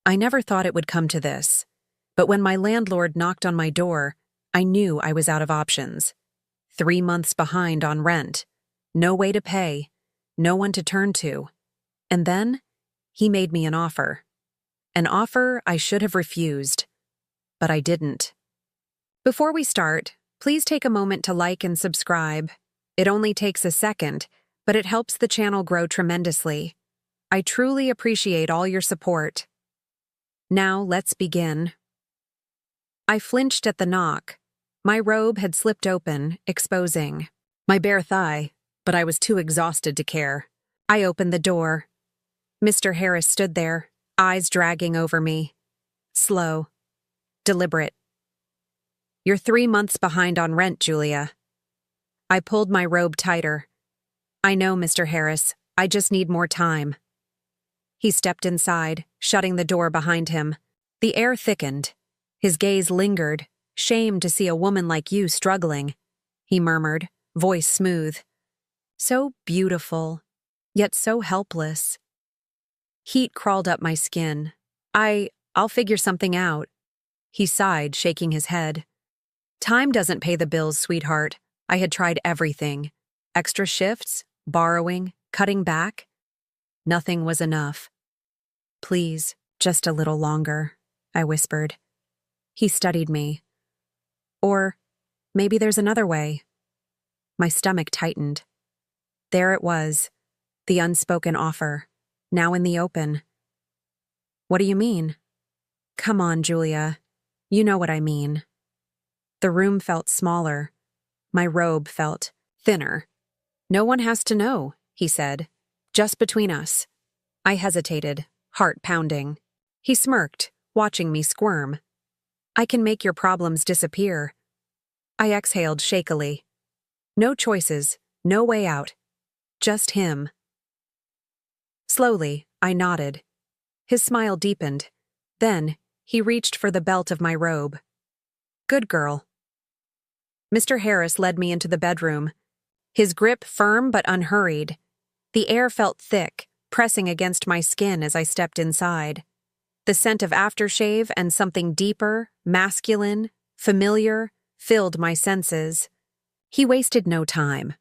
I never thought it would come to this. But when my landlord knocked on my door, I knew I was out of options. 3 months behind on rent. No way to pay. No one to turn to. And then, he made me an offer. An offer I should have refused. But I didn't. Before we start, please take a moment to like and subscribe. It only takes a second, but it helps the channel grow tremendously. I truly appreciate all your support. Now let's begin. I flinched at the knock. My robe had slipped open, exposing my bare thigh, but I was too exhausted to care. I opened the door. Mr. Harris stood there, eyes dragging over me. Slow. Deliberate. "You're 3 months behind on rent, Julia." I pulled my robe tighter. "I know, Mr. Harris. I just need more time." He stepped inside, shutting the door behind him. The air thickened. His gaze lingered, shamed to see a woman like you struggling. He murmured, voice smooth. So beautiful, yet so helpless. Heat crawled up my skin. I'll figure something out." He sighed, shaking his head. "Time doesn't pay the bills, sweetheart. I had tried everything. Extra shifts, borrowing, cutting back. Nothing was enough. "Please, just a little longer," I whispered. He studied me. "Or maybe there's another way." My stomach tightened. There it was, the unspoken offer, now in the open. "What do you mean?" "Come on, Julia. You know what I mean." The room felt smaller. My robe felt thinner. "No one has to know," he said. "Just between us." I hesitated, heart pounding. He smirked, watching me squirm. "I can make your problems disappear." I exhaled shakily. No choices, no way out. Just him. Slowly, I nodded. His smile deepened. Then, he reached for the belt of my robe. "Good girl." Mr. Harris led me into the bedroom. His grip firm but unhurried. The air felt thick, pressing against my skin as I stepped inside. The scent of aftershave and something deeper, masculine, familiar, filled my senses. He wasted no time.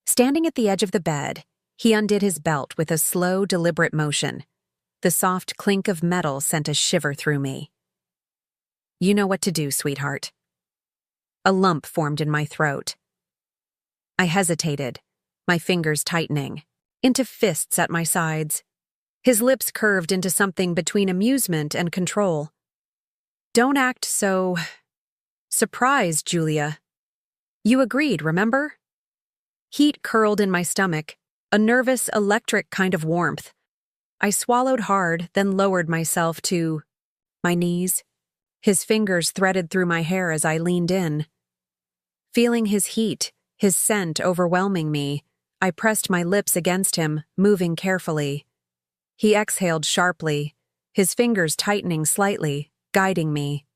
Standing at the edge of the bed, he undid his belt with a slow, deliberate motion. The soft clink of metal sent a shiver through me. "You know what to do, sweetheart." A lump formed in my throat. I hesitated, my fingers tightening, into fists at my sides. His lips curved into something between amusement and control. "Don't act so surprised, Julia. You agreed, remember?" Heat curled in my stomach, a nervous, electric kind of warmth. I swallowed hard, then lowered myself to my knees. His fingers threaded through my hair as I leaned in. Feeling his heat, his scent overwhelming me, I pressed my lips against him, moving carefully. He exhaled sharply, his fingers tightening slightly, guiding me.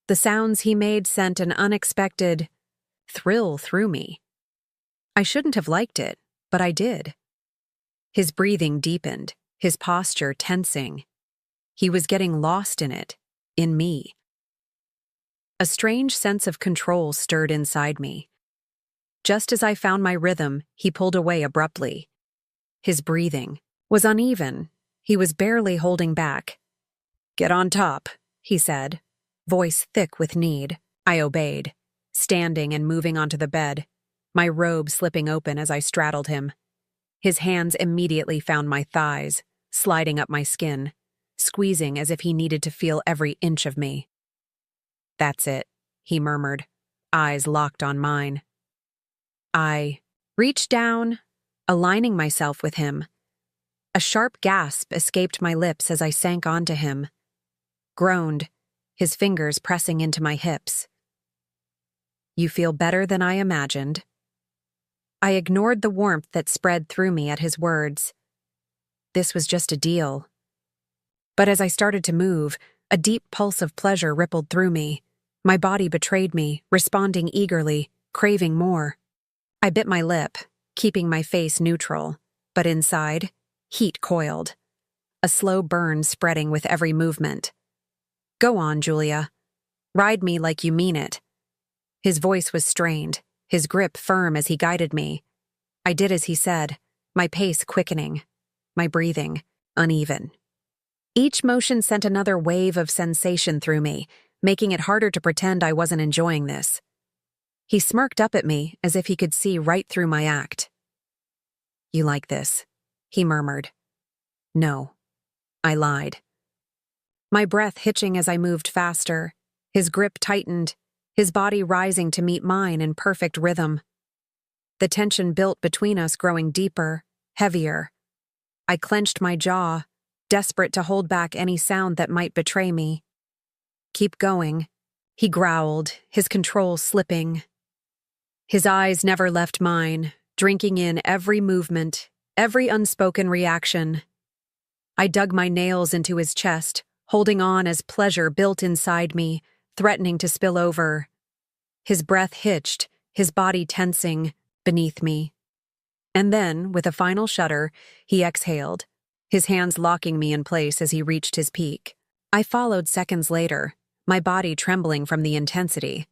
The sounds he made sent an unexpected thrill through me. I shouldn't have liked it, but I did. His breathing deepened, his posture tensing. He was getting lost in it, in me. A strange sense of control stirred inside me. Just as I found my rhythm, he pulled away abruptly. His breathing was uneven. He was barely holding back. "Get on top," he said, voice thick with need. I obeyed, standing and moving onto the bed, my robe slipping open as I straddled him. His hands immediately found my thighs, sliding up my skin, squeezing as if he needed to feel every inch of me. "That's it," he murmured, eyes locked on mine. I reached down, aligning myself with him. A sharp gasp escaped my lips as I sank onto him. Groaned, his fingers pressing into my hips. "You feel better than I imagined." I ignored the warmth that spread through me at his words. This was just a deal. But as I started to move, a deep pulse of pleasure rippled through me. My body betrayed me, responding eagerly, craving more. I bit my lip, keeping my face neutral, but inside, heat coiled. a slow burn spreading with every movement. "Go on, Julia. Ride me like you mean it." His voice was strained, his grip firm as he guided me. I did as he said, my pace quickening, my breathing uneven. Each motion sent another wave of sensation through me, making it harder to pretend I wasn't enjoying this. He smirked up at me as if he could see right through my act. "You like this?" he murmured. "No." I lied. My breath hitching as I moved faster, his grip tightened, his body rising to meet mine in perfect rhythm. The tension built between us growing deeper, heavier. I clenched my jaw, desperate to hold back any sound that might betray me. "Keep going," he growled, his control slipping. His eyes never left mine, drinking in every movement, every unspoken reaction. I dug my nails into his chest, holding on as pleasure built inside me, threatening to spill over. His breath hitched, his body tensing beneath me. And then, with a final shudder, he exhaled, his hands locking me in place as he reached his peak. I followed seconds later, my body trembling from the intensity.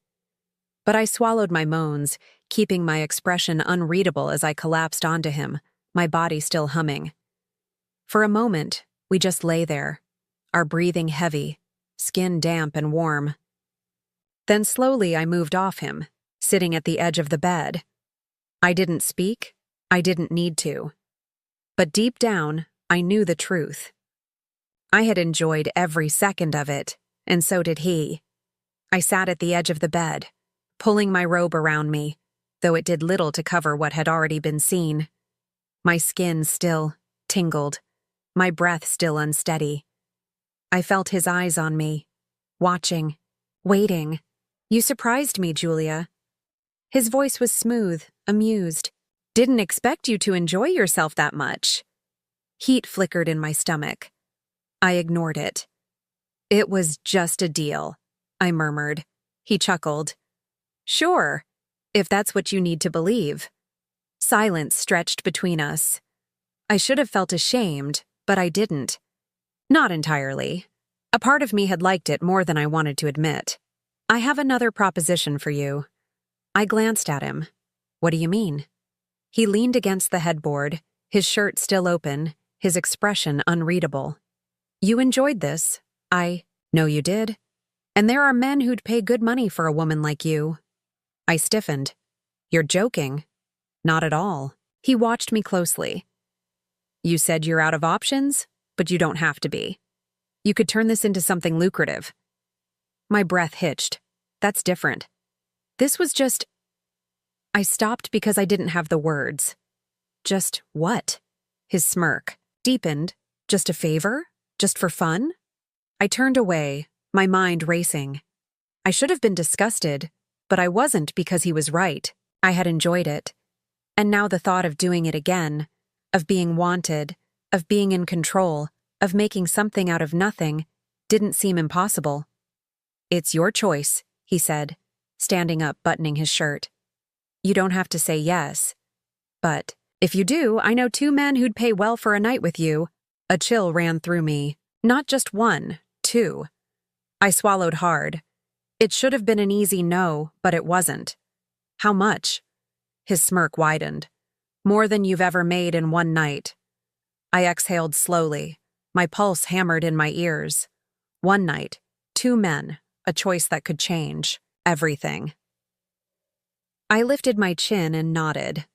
But I swallowed my moans, keeping my expression unreadable as I collapsed onto him, my body still humming. For a moment, we just lay there, our breathing heavy, skin damp and warm. Then slowly I moved off him, sitting at the edge of the bed. I didn't speak, I didn't need to. But deep down, I knew the truth. I had enjoyed every second of it, and so did he. I sat at the edge of the bed, pulling my robe around me, though it did little to cover what had already been seen. My skin still tingled, my breath still unsteady. I felt his eyes on me, watching, waiting. "You surprised me, Julia." His voice was smooth, amused. "Didn't expect you to enjoy yourself that much." Heat flickered in my stomach. I ignored it. "It was just a deal," I murmured. He chuckled. "Sure, if that's what you need to believe." Silence stretched between us. I should have felt ashamed, but I didn't. Not entirely. A part of me had liked it more than I wanted to admit. "I have another proposition for you." I glanced at him. "What do you mean?" He leaned against the headboard, his shirt still open, his expression unreadable. "You enjoyed this. I know you did. And there are men who'd pay good money for a woman like you." I stiffened. "You're joking." "Not at all." He watched me closely. "You said you're out of options, but you don't have to be. You could turn this into something lucrative." My breath hitched. "That's different." This was just... I stopped because I didn't have the words. "Just what?" His smirk deepened. "Just a favor? Just for fun?" I turned away, my mind racing. I should have been disgusted, but I wasn't because he was right. I had enjoyed it. And now the thought of doing it again, of being wanted, of being in control, of making something out of nothing, didn't seem impossible. "It's your choice," he said, standing up, buttoning his shirt. "You don't have to say yes. But if you do, I know 2 men who'd pay well for a night with you." A chill ran through me. Not just 1, 2. I swallowed hard. It should have been an easy no, but it wasn't. "How much?" His smirk widened. "More than you've ever made in one night." I exhaled slowly, my pulse hammered in my ears. 1 night, 2 men, a choice that could change everything. I lifted my chin and nodded.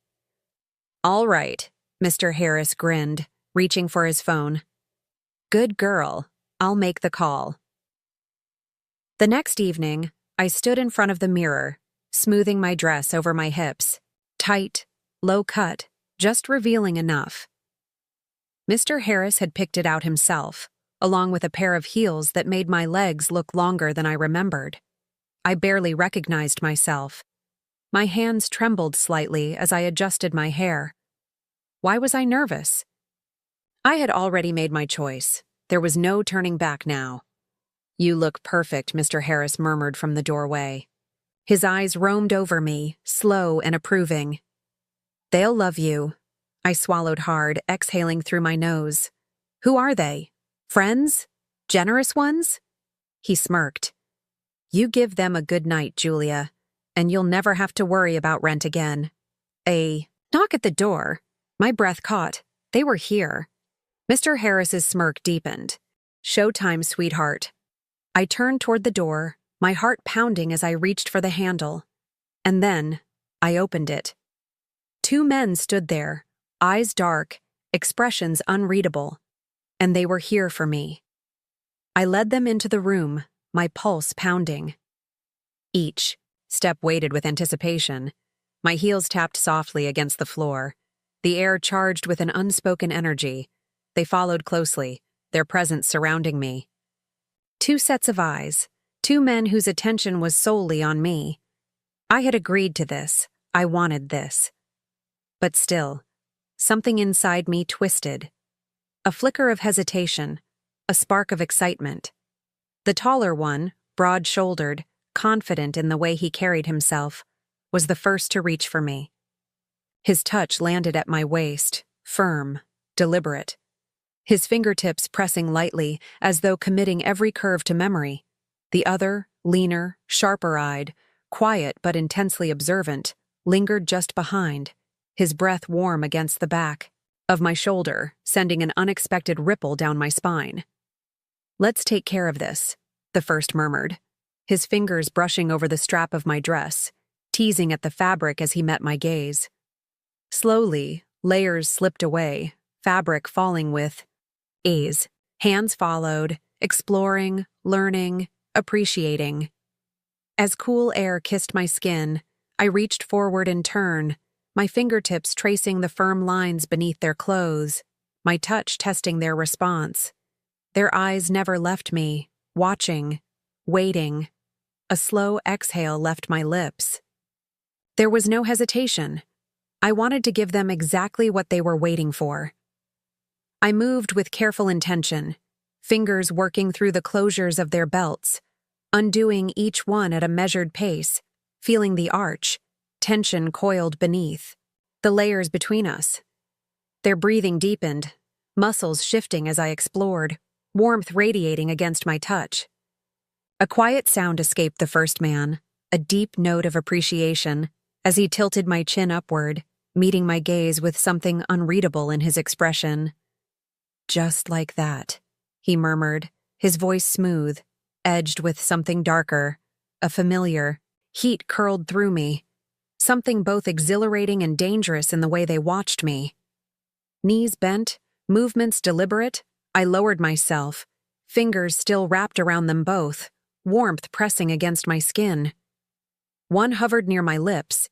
"All right," Mr. Harris grinned, reaching for his phone. "Good girl. I'll make the call." The next evening, I stood in front of the mirror, smoothing my dress over my hips. Tight, low cut, just revealing enough. Mr. Harris had picked it out himself, along with a pair of heels that made my legs look longer than I remembered. I barely recognized myself. My hands trembled slightly as I adjusted my hair. Why was I nervous? I had already made my choice. There was no turning back now. "You look perfect," Mr. Harris murmured from the doorway. His eyes roamed over me, slow and approving. "They'll love you." I swallowed hard, exhaling through my nose. "Who are they?" Friends? Generous ones? He smirked. You give them a good night, Julia, and you'll never have to worry about rent again. A knock at the door. My breath caught. They were here. Mr. Harris's smirk deepened. Showtime, sweetheart. I turned toward the door, my heart pounding as I reached for the handle. And then, I opened it. Two men stood there, eyes dark, expressions unreadable, and they were here for me. I led them into the room, my pulse pounding. Each step waited with anticipation. My heels tapped softly against the floor, the air charged with an unspoken energy. They followed closely, their presence surrounding me. Two sets of eyes, two men whose attention was solely on me. I had agreed to this. I wanted this. But still, something inside me twisted. A flicker of hesitation, a spark of excitement. The taller one, broad-shouldered, confident in the way he carried himself, was the first to reach for me. His touch landed at my waist, firm, deliberate. His fingertips pressing lightly, as though committing every curve to memory. The other, leaner, sharper-eyed, quiet but intensely observant, lingered just behind, his breath warm against the back of my shoulder, sending an unexpected ripple down my spine. Let's take care of this, the first murmured, his fingers brushing over the strap of my dress, teasing at the fabric as he met my gaze. Slowly, layers slipped away, fabric falling with ease. Hands followed, exploring, learning, appreciating. As cool air kissed my skin, I reached forward in turn, my fingertips tracing the firm lines beneath their clothes, my touch testing their response. Their eyes never left me, watching, waiting. A slow exhale left my lips. There was no hesitation. I wanted to give them exactly what they were waiting for. I moved with careful intention, fingers working through the closures of their belts, undoing each one at a measured pace, feeling the arch, tension coiled beneath, the layers between us. Their breathing deepened, muscles shifting as I explored, warmth radiating against my touch. A quiet sound escaped the first man, a deep note of appreciation, as he tilted my chin upward, meeting my gaze with something unreadable in his expression. Just like that, he murmured, his voice smooth, edged with something darker, a familiar. Heat curled through me, something both exhilarating and dangerous in the way they watched me. Knees bent, movements deliberate, I lowered myself, fingers still wrapped around them both, warmth pressing against my skin. One hovered near my lips,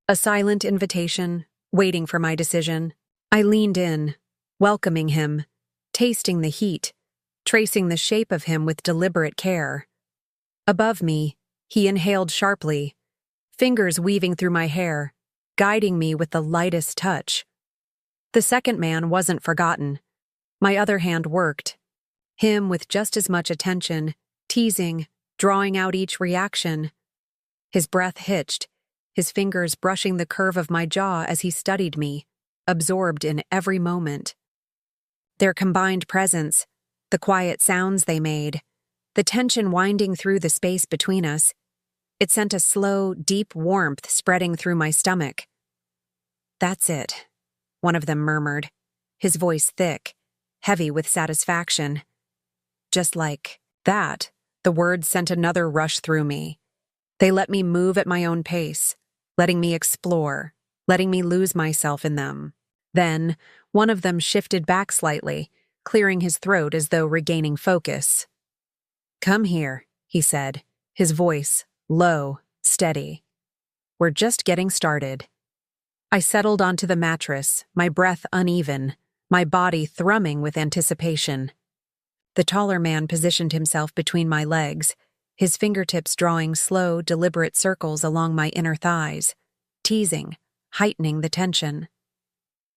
a silent invitation, waiting for my decision. I leaned in, welcoming him, tasting the heat, tracing the shape of him with deliberate care. Above me, he inhaled sharply, fingers weaving through my hair, guiding me with the lightest touch. The second man wasn't forgotten. My other hand worked, him with just as much attention, teasing, drawing out each reaction. His breath hitched, his fingers brushing the curve of my jaw as he studied me, absorbed in every moment. Their combined presence, the quiet sounds they made, the tension winding through the space between us, it sent a slow, deep warmth spreading through my stomach. That's it, one of them murmured, his voice thick, heavy with satisfaction. Just like that, the words sent another rush through me. They let me move at my own pace, letting me explore, letting me lose myself in them. Then, one of them shifted back slightly, clearing his throat as though regaining focus. "Come here," he said, his voice low, steady. "We're just getting started." I settled onto the mattress, my breath uneven, my body thrumming with anticipation. The taller man positioned himself between my legs, his fingertips drawing slow, deliberate circles along my inner thighs, teasing, heightening the tension.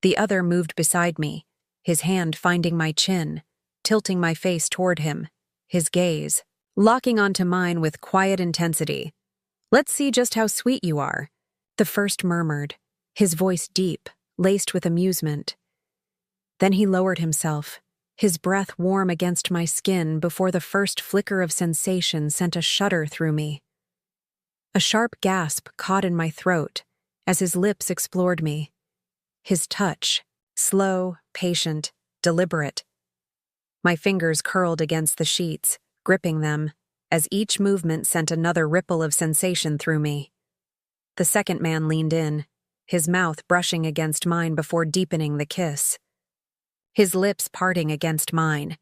The other moved beside me, his hand finding my chin, tilting my face toward him, his gaze locking onto mine with quiet intensity. "Let's see just how sweet you are," the first murmured, his voice deep, laced with amusement. Then he lowered himself, his breath warm against my skin before the first flicker of sensation sent a shudder through me. A sharp gasp caught in my throat as his lips explored me. His touch, slow, patient, deliberate. My fingers curled against the sheets, gripping them, as each movement sent another ripple of sensation through me. The second man leaned in, his mouth brushing against mine before deepening the kiss. His lips parting against mine.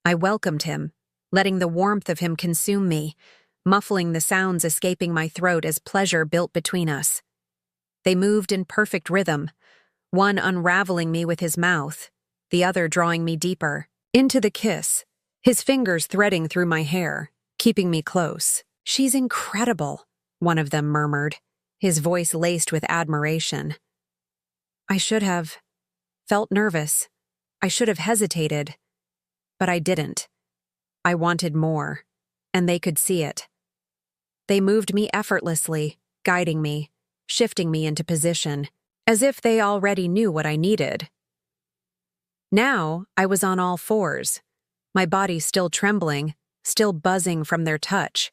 I welcomed him, letting the warmth of him consume me, muffling the sounds escaping my throat as pleasure built between us. They moved in perfect rhythm, one unraveling me with his mouth, the other drawing me deeper, into the kiss, his fingers threading through my hair, keeping me close. "She's incredible," one of them murmured, his voice laced with admiration. I should have felt nervous. I should have hesitated. But I didn't. I wanted more, and they could see it. They moved me effortlessly, guiding me, shifting me into position, as if they already knew what I needed. Now I was on all fours, my body still trembling, still buzzing from their touch.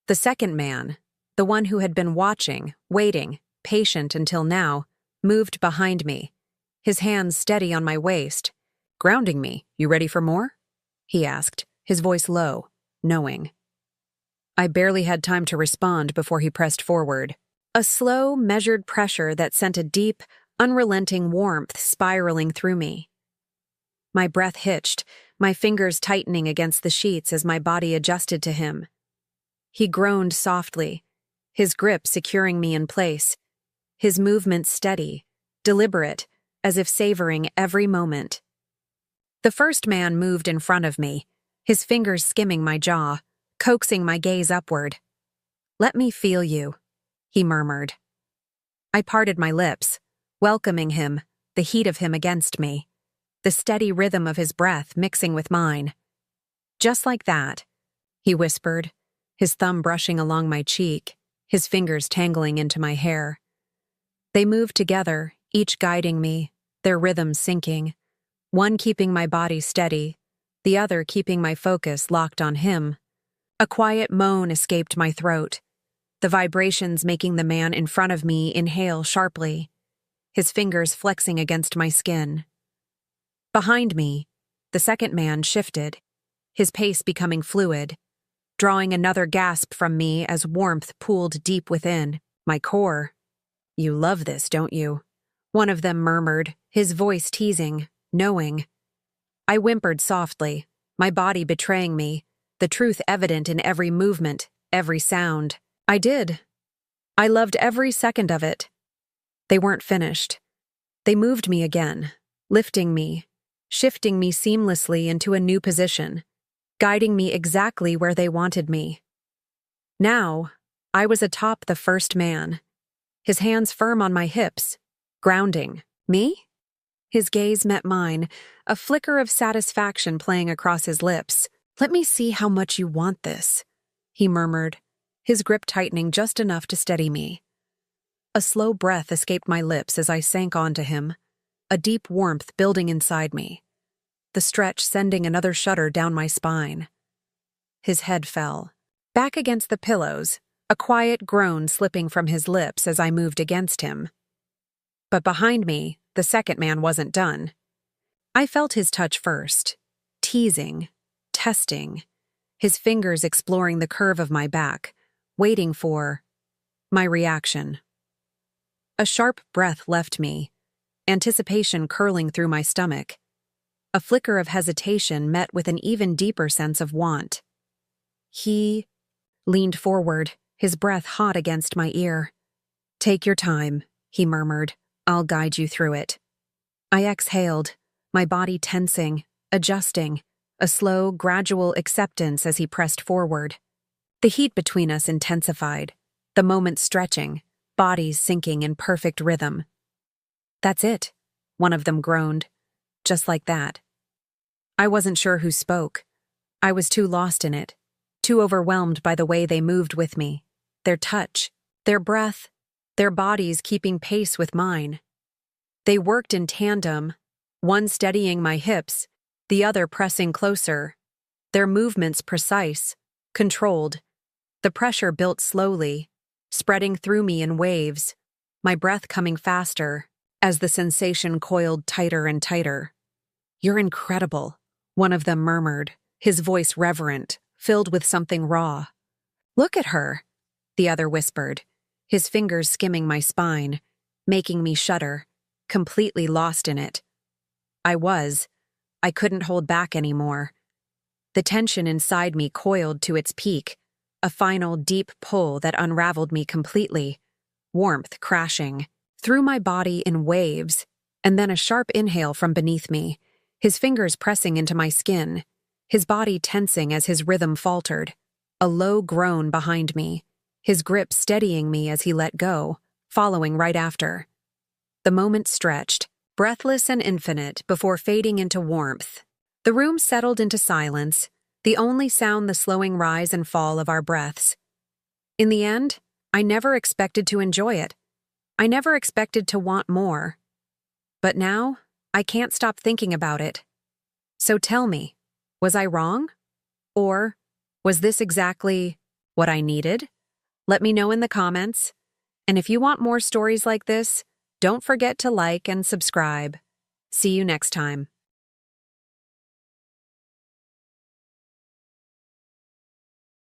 The second man, the one who had been watching, waiting, patient until now, moved behind me, his hands steady on my waist, grounding me. "You ready for more?" he asked, his voice low, knowing. I barely had time to respond before he pressed forward. A slow, measured pressure that sent a deep, unrelenting warmth spiraling through me. My breath hitched, my fingers tightening against the sheets as my body adjusted to him. He groaned softly, his grip securing me in place, his movements steady, deliberate, as if savoring every moment. The first man moved in front of me, his fingers skimming my jaw, coaxing my gaze upward. "Let me feel you," he murmured. I parted my lips, welcoming him, the heat of him against me, the steady rhythm of his breath mixing with mine. "Just like that," he whispered, his thumb brushing along my cheek, his fingers tangling into my hair. They moved together, each guiding me, their rhythms syncing, one keeping my body steady, the other keeping my focus locked on him. A quiet moan escaped my throat, the vibrations making the man in front of me inhale sharply, his fingers flexing against my skin. Behind me, the second man shifted, his pace becoming fluid, drawing another gasp from me as warmth pooled deep within my core. "You love this, don't you?" one of them murmured, his voice teasing, knowing. I whimpered softly, my body betraying me, the truth evident in every movement, every sound. I did. I loved every second of it. They weren't finished. They moved me again, lifting me, shifting me seamlessly into a new position, guiding me exactly where they wanted me. Now, I was atop the first man, his hands firm on my hips, grounding. "Me?" His gaze met mine, a flicker of satisfaction playing across his lips. "Let me see how much you want this," he murmured, his grip tightening just enough to steady me. A slow breath escaped my lips as I sank onto him, a deep warmth building inside me, the stretch sending another shudder down my spine. His head fell, back against the pillows, a quiet groan slipping from his lips as I moved against him. But behind me, the second man wasn't done. I felt his touch first, teasing, testing, his fingers exploring the curve of my back, waiting for my reaction. A sharp breath left me, anticipation curling through my stomach. A flicker of hesitation met with an even deeper sense of want. He leaned forward, his breath hot against my ear. "Take your time," he murmured. "I'll guide you through it." I exhaled, my body tensing, adjusting, a slow, gradual acceptance as he pressed forward. The heat between us intensified, the moment stretching, bodies sinking in perfect rhythm. "That's it," one of them groaned. "Just like that." I wasn't sure who spoke. I was too lost in it, too overwhelmed by the way they moved with me, their touch, their breath, their bodies keeping pace with mine. They worked in tandem, one steadying my hips, the other pressing closer. Their movements precise, controlled. The pressure built slowly, spreading through me in waves, my breath coming faster as the sensation coiled tighter and tighter. "You're incredible," one of them murmured, his voice reverent, filled with something raw. "Look at her," the other whispered, his fingers skimming my spine, making me shudder, completely lost in it. I couldn't hold back anymore. The tension inside me coiled to its peak, a final deep pull that unraveled me completely, warmth crashing through my body in waves, and then a sharp inhale from beneath me, his fingers pressing into my skin, his body tensing as his rhythm faltered, a low groan behind me, his grip steadying me as he let go, following right after. The moment stretched, breathless and infinite, before fading into warmth. The room settled into silence, the only sound the slowing rise and fall of our breaths. In the end, I never expected to enjoy it. I never expected to want more. But now, I can't stop thinking about it. So tell me, was I wrong? Or was this exactly what I needed? Let me know in the comments. And if you want more stories like this, don't forget to like and subscribe. See you next time.